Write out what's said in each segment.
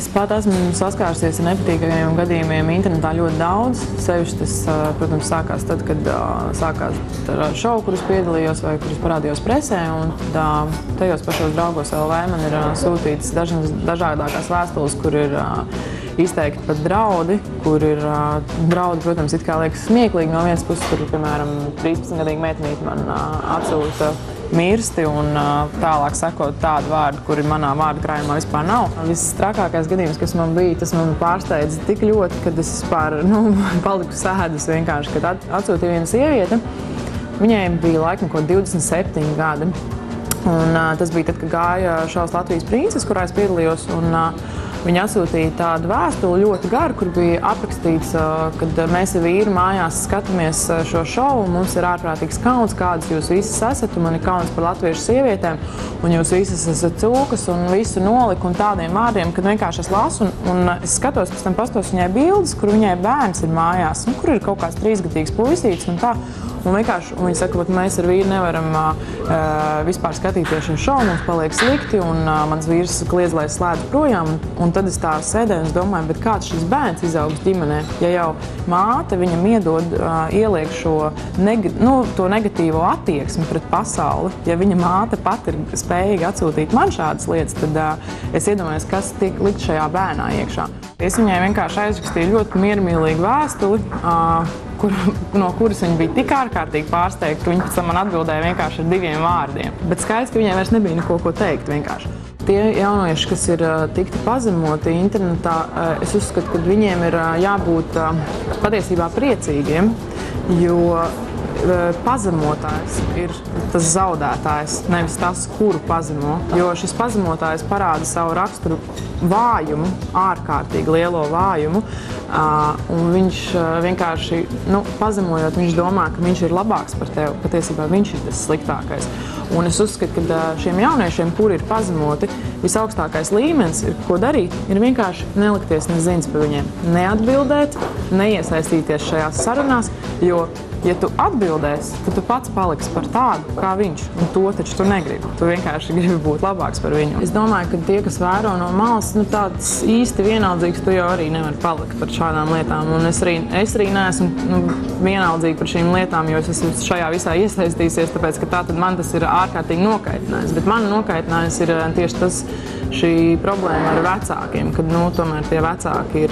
Es pat esmu saskārusies ar nepatīkamiem gadījumiem internetā ļoti daudz. Sevišķi tas, protams, sākās tad, kad sākās ar šovu, kurus piedalījos vai kurus parādījos presē. Un tajos pašos draugos LV man ir sūtītas dažādākās vēstules, kur ir izteikti pat draudi, kur ir draudi, protams, it kā liekas smieklīgi no vienas puses, kur, piemēram, 13-gadīga meitenīte man atsūta mirsti un tālāk sakot tādu vārdu, kuri manā vārdu krājumā vispār nav. Viss trakākais gadījums, kas man bija, tas man pārsteidza tik ļoti, kad es vispār paliku sēdus vienkārši, kad atsūtīja viena sieviete. Viņai bija laikam kaut 27 gadi. Un tas bija tad, kad gāja šaus Latvijas princes, kurā es piedalījos. Viņa atsūtīja tādu vēstuli ļoti garu, kur bija aprakstīts, kad mēs ar vīru mājās skatāmies šo šovu. Mums ir ārprātīgs kauns, kādas jūs visas esat, un man ir kauns par latviešu sievietēm, un jūs visas esat cūkas, un visu noliku un tādiem vārdiem, kad vienkārši es lasu, un es skatos, pēc tam pastos viņai bildes, kur viņai bērns ir mājās, un kur ir kaut kāds 3-gadīgs puisītis un tā. Un vienkārši viņi saka, ka mēs ar vīru nevaram vispār skatīties šo šovu, mums paliek slikti, un mans vīrs kliedz, lai es slēdzu projām. Un tad es tā sēdēju un domāju, bet kāds šis bērns izaugs ģimenē? Ja jau māte viņam iedod, ieliek šo to negatīvo attieksmi pret pasauli, ja viņa māte pat ir spējīga atsūtīt man šādas lietas, tad es iedomājos, kas tiek likt šajā bērnā iekšā. Es viņai vienkārši aizrakstīju ļoti miermīlīgu vēstuli, no kuras viņa bija tik ārkārtīgi pārsteigta, ka viņa pēc tam man atbildēja vienkārši ar 2 vārdiem. Bet skaidrs, ka viņai vairs nebija neko ko teikt vienkārši. Tie jaunieši, kas ir tikti pazemoti internetā, es uzskatu, ka viņiem ir jābūt patiesībā priecīgiem, jo pazemotājs ir tas zaudētājs, nevis tas, kuru pazemo. Jo šis pazemotājs parāda savu raksturu vājumu, ārkārtīgi lielo vājumu, un viņš vienkārši, pazemojot, viņš domā, ka viņš ir labāks par tevi. Patiesībā viņš ir tas sliktākais. Un es uzskatu, ka šiem jauniešiem, kuri ir pazemoti, visaugstākais līmenis, ko darīt, ir vienkārši nelikties neziņas par viņiem. Neatbildēt, neiesaistīties šajās sarunās, jo ja tu atbildēsi, tad tu pats paliksi par tādu, kā viņš, un to taču tu negribi. Tu vienkārši gribi būt labāks par viņu. Es domāju, ka tie, kas vēro no malas, tāds īsti vienaldzīgs, tu jau arī nevar palikt par šādām lietām. Un es arī neesmu vienaldzīgi par šīm lietām, jo es esmu šajā visā iesaistīsies, tāpēc, ka tātad man tas ir ārkārtīgi nokaitinājis. Bet man nokaitinājis ir tieši šī problēma ar vecākiem, kad, tomēr tie vecāki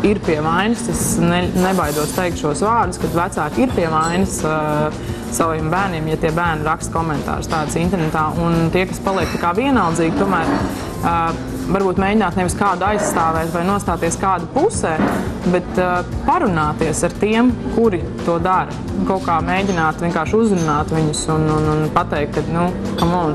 ir pie vainas. Es nebaidos teikt šos vārdus, kad vecāki ir pie vainas saviem bērniem, ja tie bērni raksta komentārus tādus internetā. Un tie, kas paliek tā kā vienaldzīgi, tomēr varbūt mēģināt nevis kādu aizstāvēt vai nostāties kādu pusē, bet parunāties ar tiem, kuri to dara. Kaut kā mēģināt vienkārši uzrunāt viņus un pateikt, ka,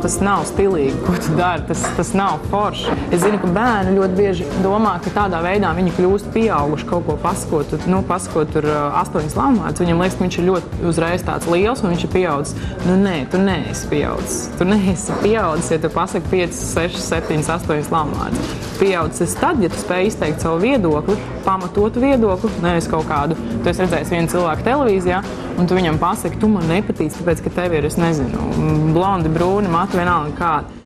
tas nav stilīgi, ko tu dari, tas nav forši. Es zinu, ka bērni ļoti bieži domā, ka tādā veidā viņi kļūst pieauguši kaut ko pasakot tur 8 lamvārdus. Viņam liekas, ka viņš ir ļoti uzreiz tāds liels un viņš ir pieaudzis. Nē, tu neesi pieaudzis. Tu neesi pieaudzis, ja tu pasaki 5, 6, 7, 8 lamvārdus. Pieaudzis tad, ja tu spēj izteikt savu viedokli, pamatotu viedokli, nevis kaut kādu. Tu esi redzējis vienu cilvēku televīzijā, un tu viņam pasaki, tu man nepatīc, tāpēc, ka tev ir, es nezinu, blondi, brūni, mati, vienalga kādi.